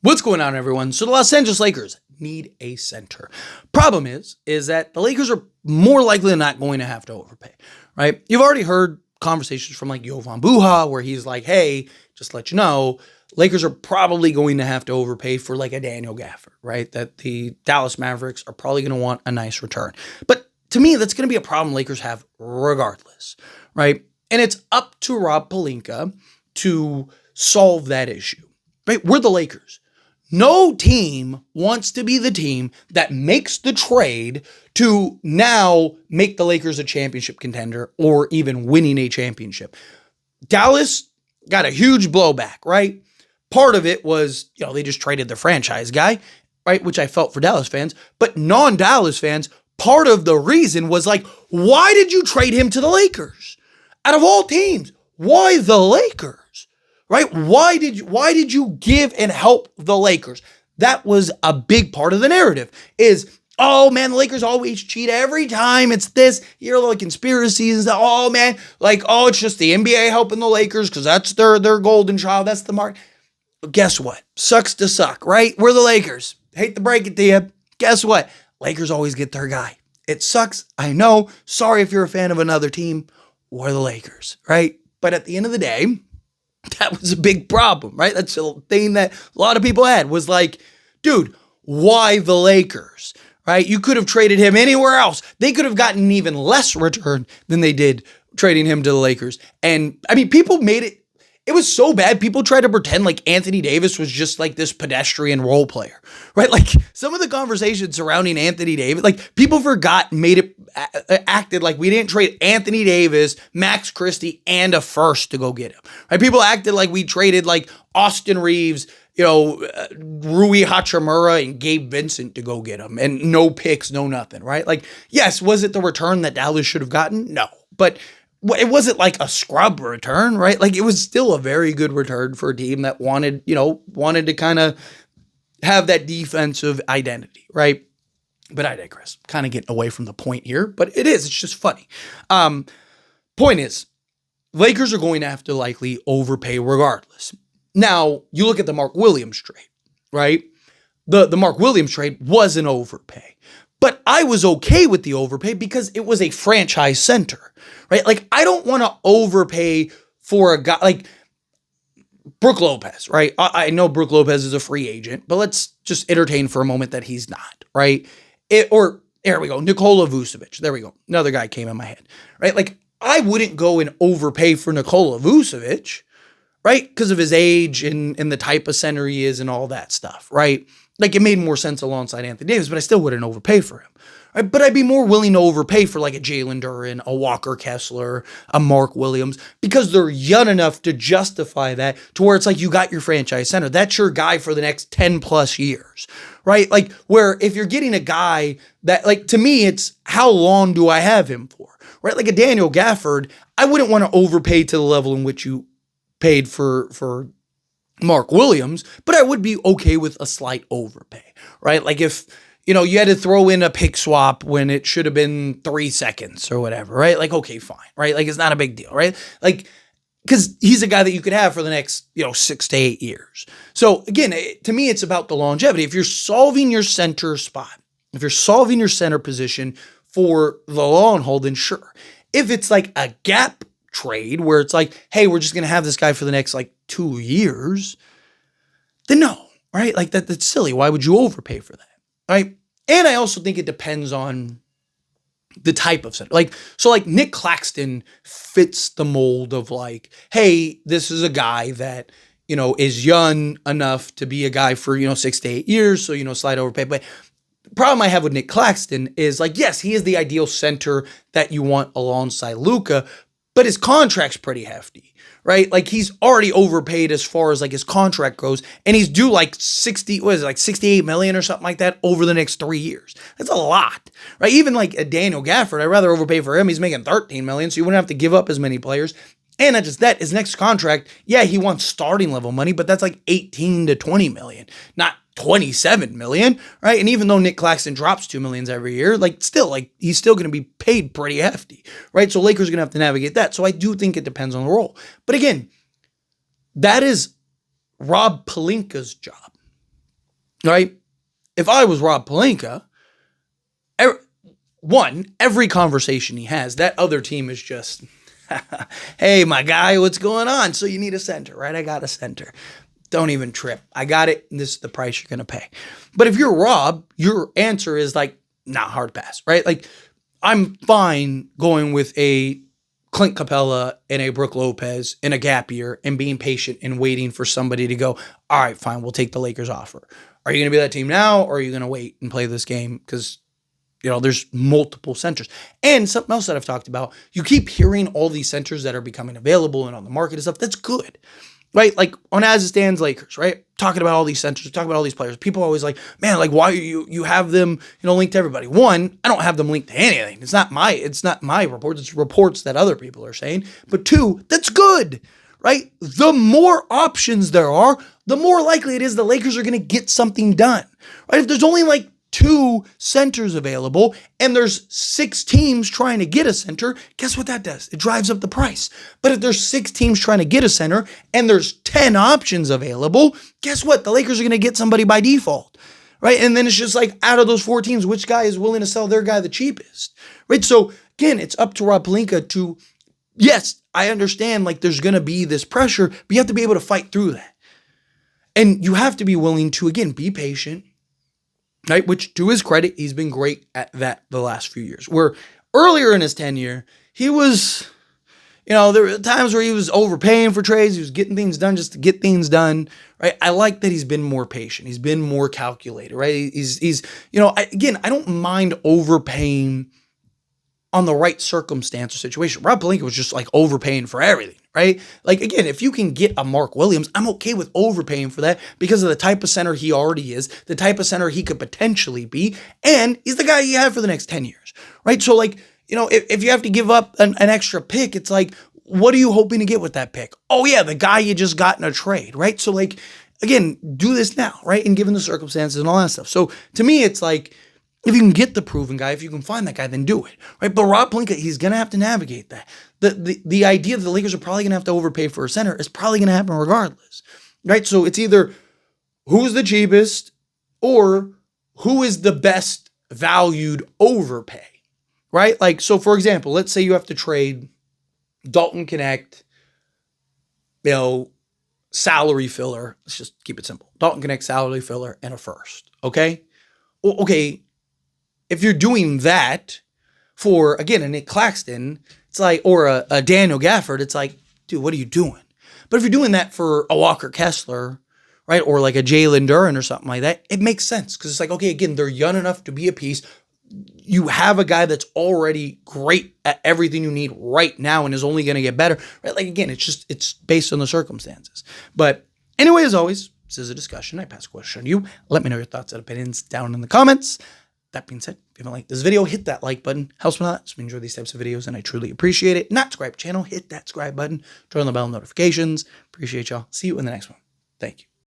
What's going on, everyone? So the Los Angeles Lakers need a center. Problem is that the Lakers are more likely than not going to have to overpay, right? You've already heard conversations from like Jovan Buha where he's like, hey, just to let you know, Lakers are probably going to have to overpay for like a Daniel Gafford, right? That the Dallas Mavericks are probably going to want a nice return. But to me, that's going to be a problem Lakers have regardless, right? And it's up to Rob Pelinka to solve that issue, right? We're the Lakers. No team wants to be the team that makes the trade to now make the Lakers a championship contender or even winning a championship. Dallas got a huge blowback, right? Part of it was, they just traded the franchise guy, right? Which I felt for Dallas fans, but non-Dallas fans, part of the reason was like, why did you trade him to the Lakers? Out of all teams, why the Lakers? Right? Why did you give and help the Lakers? That was a big part of the narrative is, oh man, the Lakers always cheat every time. It's this, like conspiracies. Oh man, it's just the NBA helping the Lakers because that's their golden child. That's the mark. But guess what? Sucks to suck, right? We're the Lakers. Hate to break it to you. Guess what? Lakers always get their guy. It sucks. I know. Sorry if you're a fan of another team. We're the Lakers, right? But at the end of the day, that was a big problem, right? That's a thing that a lot of people had was like, dude, why the Lakers, right? You could have traded him anywhere else. They could have gotten even less return than they did trading him to the Lakers. And I mean, people made it was so bad. People tried to pretend like Anthony Davis was just like this pedestrian role player, right? Like some of the conversations surrounding Anthony Davis, like people acted like we didn't trade Anthony Davis, Max Christie, and a first to go get him, right? People acted like we traded like Austin Reeves, Rui Hachimura and Gabe Vincent to go get him and no picks, no nothing, right? Like, yes, was it the return that Dallas should have gotten? No, but it wasn't like a scrub return, right? Like it was still a very good return for a team that wanted to kind of have that defensive identity, right? But I digress. Kind of getting away from the point here, but it's just funny. Point is, Lakers are going to have to likely overpay regardless. Now, you look at the Mark Williams trade, right? The Mark Williams trade was an overpay. But I was okay with the overpay because it was a franchise center, right? Like, I don't want to overpay for a guy like Brook Lopez, right? I know Brook Lopez is a free agent, but let's just entertain for a moment that he's not, right? Or there we go, Nikola Vucevic. There we go. Another guy came in my head, right? Like, I wouldn't go and overpay for Nikola Vucevic, right? Because of his age and the type of center he is and all that stuff, right? Like, it made more sense alongside Anthony Davis, but I still wouldn't overpay for him. Right? But I'd be more willing to overpay for like a Jalen Duren, a Walker Kessler, a Mark Williams, because they're young enough to justify that to where it's like you got your franchise center. That's your guy for the next 10 plus years, right? Like, where if you're getting a guy that, like, to me, it's how long do I have him for, right? Like a Daniel Gafford, I wouldn't want to overpay to the level in which you paid for Mark Williams, but I would be okay with a slight overpay, right? Like if, you had to throw in a pick swap when it should have been 3 seconds or whatever, right? Like, okay, fine, right? Like, it's not a big deal, right? Like, because he's a guy that you could have for the next, 6 to 8 years. So again, to me, it's about the longevity. If you're solving your center spot, if you're solving your center position for the long haul, then sure. If it's like a gap trade where it's like, hey, we're just going to have this guy for the next like 2 years, then no, right? Like that's silly. Why would you overpay for that? Right. And I also think it depends on the type of center. Like Nick Claxton fits the mold of like, hey, this is a guy that, is young enough to be a guy for, 6 to 8 years. So, slight overpay. But the problem I have with Nick Claxton is like, yes, he is the ideal center that you want alongside Luka, but his contract's pretty hefty, right? Like he's already overpaid as far as like his contract goes, and he's due like 68 million or something like that over the next 3 years. That's a lot, right? Even like a Daniel Gafford, I'd rather overpay for him. He's making 13 million, so you wouldn't have to give up as many players. And not just that, his next contract, yeah, he wants starting level money, but that's like 18 to 20 million, not 27 million, right? And even though Nick Claxton drops 2 million every year, he's still going to be paid pretty hefty, right? So Lakers are going to have to navigate that. So I do think it depends on the role. But again, that is Rob Pelinka's job, right? If I was Rob Pelinka, every conversation he has, that other team is just, hey, my guy, what's going on? So you need a center, right? I got a center. Don't even trip. I got it. And this is the price you're going to pay. But if you're Rob, your answer is like, nah, hard pass, right? Like, I'm fine going with a Clint Capella and a Brook Lopez in a gap year and being patient and waiting for somebody to go, all right, fine, we'll take the Lakers offer. Are you going to be that team now, or are you going to wait and play this game? Because, there's multiple centers. And something else that I've talked about, you keep hearing all these centers that are becoming available and on the market and stuff. That's good, right? Like on As It Stands Lakers, right? Talking about all these centers, talking about all these players. People are always like, man, like why you have them, linked to everybody. One, I don't have them linked to anything. It's not my reports. It's reports that other people are saying. But two, that's good, right? The more options there are, the more likely it is the Lakers are going to get something done, right? If there's only like 2 centers available and there's 6 teams trying to get a center, guess what that does? It drives up the price. But if there's 6 teams trying to get a center and there's 10 options available, guess what? The Lakers are going to get somebody by default, right? And then it's just like out of those 4 teams, which guy is willing to sell their guy the cheapest, right? So again, it's up to Rob Pelinka to, yes, I understand like there's going to be this pressure, but you have to be able to fight through that. And you have to be willing to, again, be patient, right? Which, to his credit, he's been great at that the last few years. Where earlier in his tenure, he was, there were times where he was overpaying for trades. He was getting things done just to get things done, right? I like that he's been more patient. He's been more calculated, right? He's I don't mind overpaying on the right circumstance or situation. Rob Pelinka was just like overpaying for everything, right? Like, again, if you can get a Mark Williams, I'm okay with overpaying for that because of the type of center he already is, the type of center he could potentially be, and he's the guy you have for the next 10 years, right? So, like, if you have to give up an extra pick, it's like, what are you hoping to get with that pick? Oh, yeah, the guy you just got in a trade, right? So, like, again, do this now, right? And given the circumstances and all that stuff. So, to me, it's like, if you can get the proven guy, if you can find that guy, then do it, right? But Rob Pelinka, he's going to have to navigate that. The idea that the Lakers are probably going to have to overpay for a center is probably going to happen regardless, right? So it's either who's the cheapest or who is the best valued overpay, right? Like, so for example, let's say you have to trade Dalton Connect, salary filler. Let's just keep it simple. Dalton Connect, salary filler, and a first, okay? Well, okay. If you're doing that for, again, a Nick Claxton, it's like, or a Daniel Gafford, it's like, dude, what are you doing? But if you're doing that for a Walker Kessler, right, or like a Jalen Duren or something like that, it makes sense because it's like, okay, again, they're young enough to be a piece. You have a guy that's already great at everything you need right now and is only going to get better, right? Like, again, it's based on the circumstances. But anyway, as always, this is a discussion. I pass the question on you. Let me know your thoughts and opinions down in the comments. That being said, if you haven't liked this video, hit that like button. Helps me a lot. So we enjoy these types of videos, and I truly appreciate it. Not subscribe to the channel, hit that subscribe button. Turn on the bell notifications. Appreciate y'all. See you in the next one. Thank you.